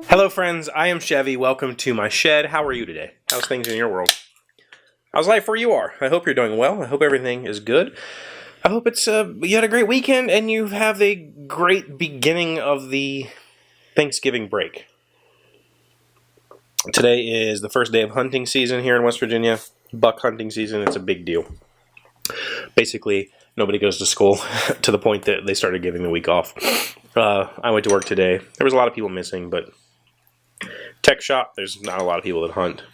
Hello friends, I am Chevee. Welcome to my shed. How are you today? How's things in your world? How's life where you are? I hope you're doing well. I hope everything is good. I hope it's you had a great weekend and you have a great beginning of the Thanksgiving break. Today is the first day of hunting season here in West Virginia. Buck hunting season. It's a big deal. Basically, nobody goes to school to the point that they started giving the week off. I went to work today. There was a lot of people missing, but tech shop, there's not a lot of people that hunt.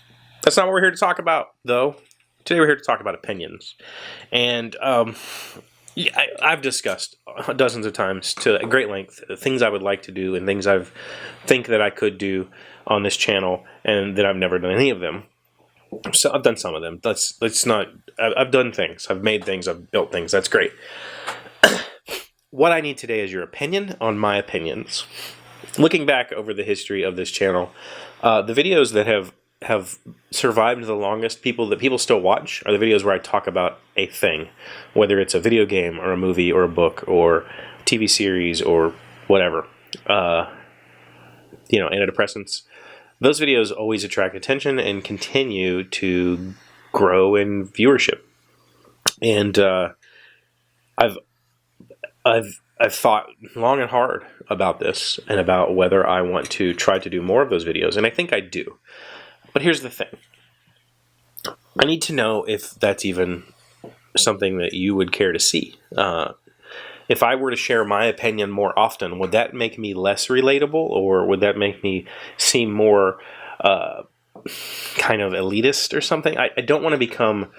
That's not what we're here to talk about, though. Today we're here to talk about opinions. And I've discussed dozens of times to great length things I would like to do and things I think that I could do on this channel and that I've never done any of them. So I've done some of them. I've done things. I've made things. I've built things. That's great. What I need today is your opinion on my opinions. Looking back over the history of this channel, the videos that have survived the longest, that people still watch, are the videos where I talk about a thing, whether it's a video game or a movie or a book or a TV series or whatever. Antidepressants. Those videos always attract attention and continue to grow in viewership. And I've thought long and hard about this and about whether I want to try to do more of those videos, and I think I do. But here's the thing. I need to know if that's even something that you would care to see. If I were to share my opinion more often, would that make me less relatable, or would that make me seem more kind of elitist or something? I don't want to become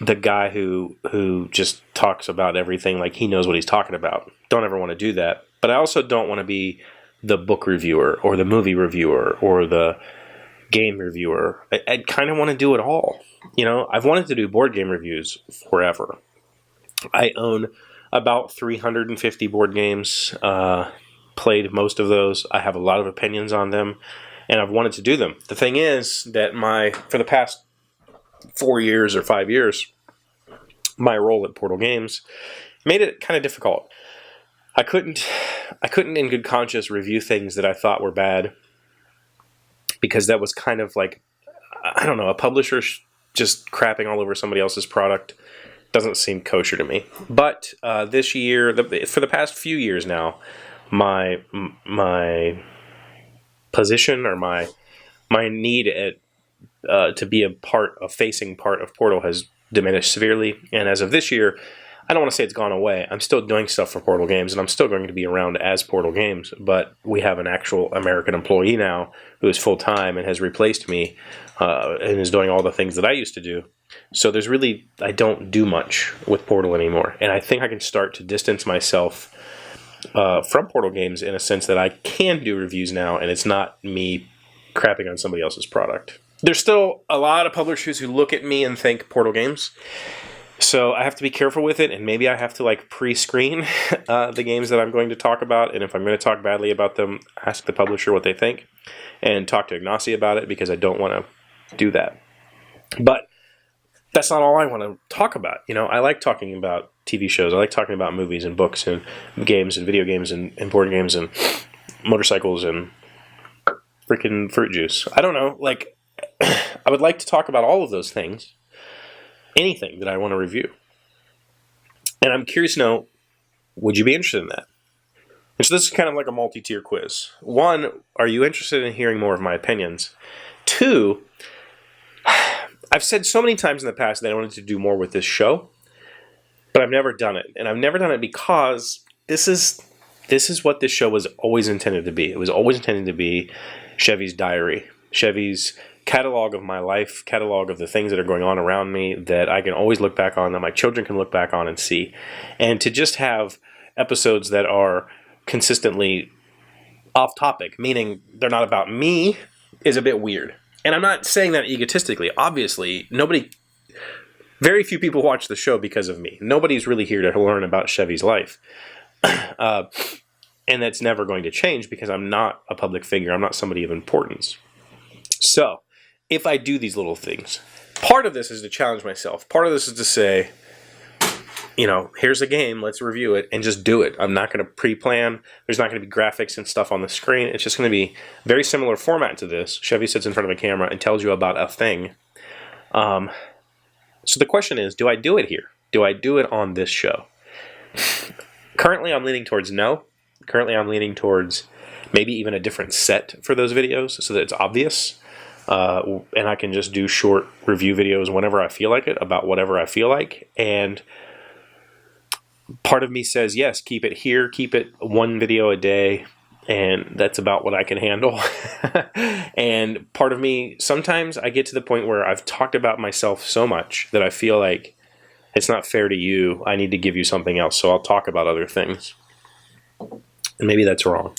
the guy who just talks about everything like he knows what he's talking about. Don't ever want to do that. But I also don't want to be the book reviewer or the movie reviewer or the game reviewer. I kind of want to do it all. I've wanted to do board game reviews forever. I own about 350 board games, played most of those. I have a lot of opinions on them, and I've wanted to do them. The thing is that for the past 4 years or 5 years, my role at Portal Games made it kind of difficult. I couldn't in good conscience review things that I thought were bad, because that was kind of like, I don't know, a publisher just crapping all over somebody else's product doesn't seem kosher to me. But this year, for the past few years now, my position or my need to be a facing part of Portal has diminished severely. And as of this year, I don't want to say it's gone away. I'm still doing stuff for Portal Games, and I'm still going to be around as Portal Games, but we have an actual American employee now who is full-time and has replaced me and is doing all the things that I used to do. So I don't do much with Portal anymore, and I think I can start to distance myself from Portal Games in a sense that I can do reviews now, and it's not me crapping on somebody else's product. There's still a lot of publishers who look at me and think Portal Games, so I have to be careful with it, and maybe I have to pre-screen the games that I'm going to talk about, and if I'm going to talk badly about them, ask the publisher what they think, and talk to Ignacy about it, because I don't want to do that. But that's not all I want to talk about. I like talking about TV shows. I like talking about movies and books and games and video games and board games and motorcycles and freaking fruit juice. I don't know. I would like to talk about all of those things. Anything that I want to review. And I'm curious to know, would you be interested in that? And so this is kind of like a multi-tier quiz. 1, are you interested in hearing more of my opinions? 2, I've said so many times in the past that I wanted to do more with this show, but I've never done it. And I've never done it because this is what this show was always intended to be. It was always intended to be Chevee's diary. Chevee's catalog of my life, catalog of the things that are going on around me that I can always look back on, that my children can look back on and see. And to just have episodes that are consistently off topic, meaning they're not about me, is a bit weird. And I'm not saying that egotistically. Obviously, very few people watch the show because of me. Nobody's really here to learn about Chevee's life. And that's never going to change because I'm not a public figure. I'm not somebody of importance. So, if I do these little things, part of this is to challenge myself. Part of this is to say, you know, here's a game, let's review it, and just do it. I'm not going to pre-plan. There's not going to be graphics and stuff on the screen. It's just going to be very similar format to this. Chevee sits in front of a camera and tells you about a thing. So the question is, do I do it here? Do I do it on this show? Currently, I'm leaning towards no. Currently, I'm leaning towards maybe even a different set for those videos so that it's obvious. And I can just do short review videos whenever I feel like it, about whatever I feel like. And part of me says, yes, keep it here, keep it one video a day, and that's about what I can handle. And part of me, sometimes I get to the point where I've talked about myself so much that I feel like it's not fair to you. I need to give you something else, so I'll talk about other things. And maybe that's wrong.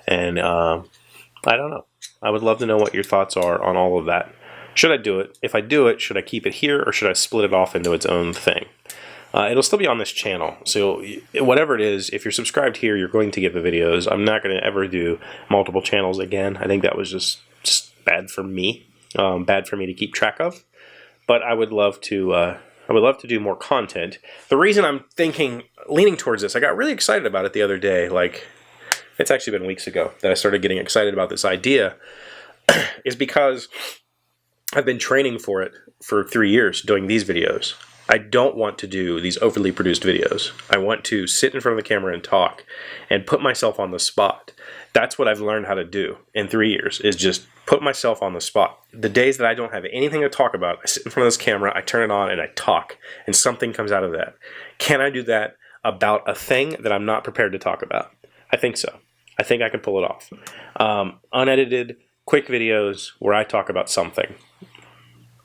And I don't know. I would love to know what your thoughts are on all of that. Should I do it? If I do it, should I keep it here, or should I split it off into its own thing? It'll still be on this channel, so whatever it is, if you're subscribed here, you're going to get the videos. I'm not going to ever do multiple channels again. I think that was just bad for me, bad for me to keep track of. But I would love to do more content. The reason I'm leaning towards this, I got really excited about it the other day. Like, it's actually been weeks ago that I started getting excited about this idea, is because I've been training for it for 3 years doing these videos. I don't want to do these overly produced videos. I want to sit in front of the camera and talk and put myself on the spot. That's what I've learned how to do in 3 years, is just put myself on the spot. The days that I don't have anything to talk about, I sit in front of this camera, I turn it on, and I talk, and something comes out of that. Can I do that about a thing that I'm not prepared to talk about? I think so. I think I can pull it off. Unedited, quick videos where I talk about something.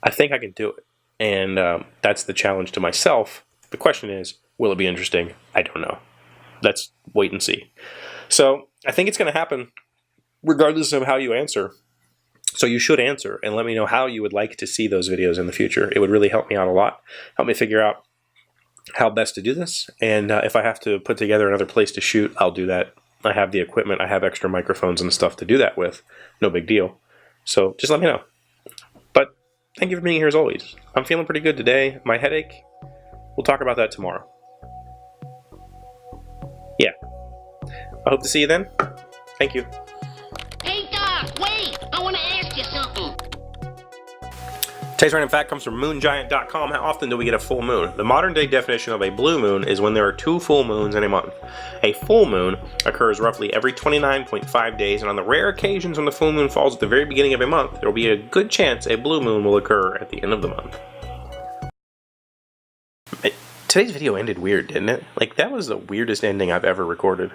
I think I can do it. And that's the challenge to myself. The question is, will it be interesting? I don't know. Let's wait and see. So I think it's going to happen regardless of how you answer. So you should answer and let me know how you would like to see those videos in the future. It would really help me out a lot. Help me figure out how best to do this. And if I have to put together another place to shoot, I'll do that. I have the equipment. I have extra microphones and stuff to do that with. No big deal. So just let me know. But thank you for being here as always. I'm feeling pretty good today. My headache, we'll talk about that tomorrow. Yeah. I hope to see you then. Thank you. Hey, Doc, wait! I want to ask you something. Today's random fact comes from moongiant.com. How often do we get a full moon? The modern day definition of a blue moon is when there are 2 full moons in a month. A full moon occurs roughly every 29.5 days, and on the rare occasions when the full moon falls at the very beginning of a month, there will be a good chance a blue moon will occur at the end of the month. Today's video ended weird, didn't it? Like, that was the weirdest ending I've ever recorded.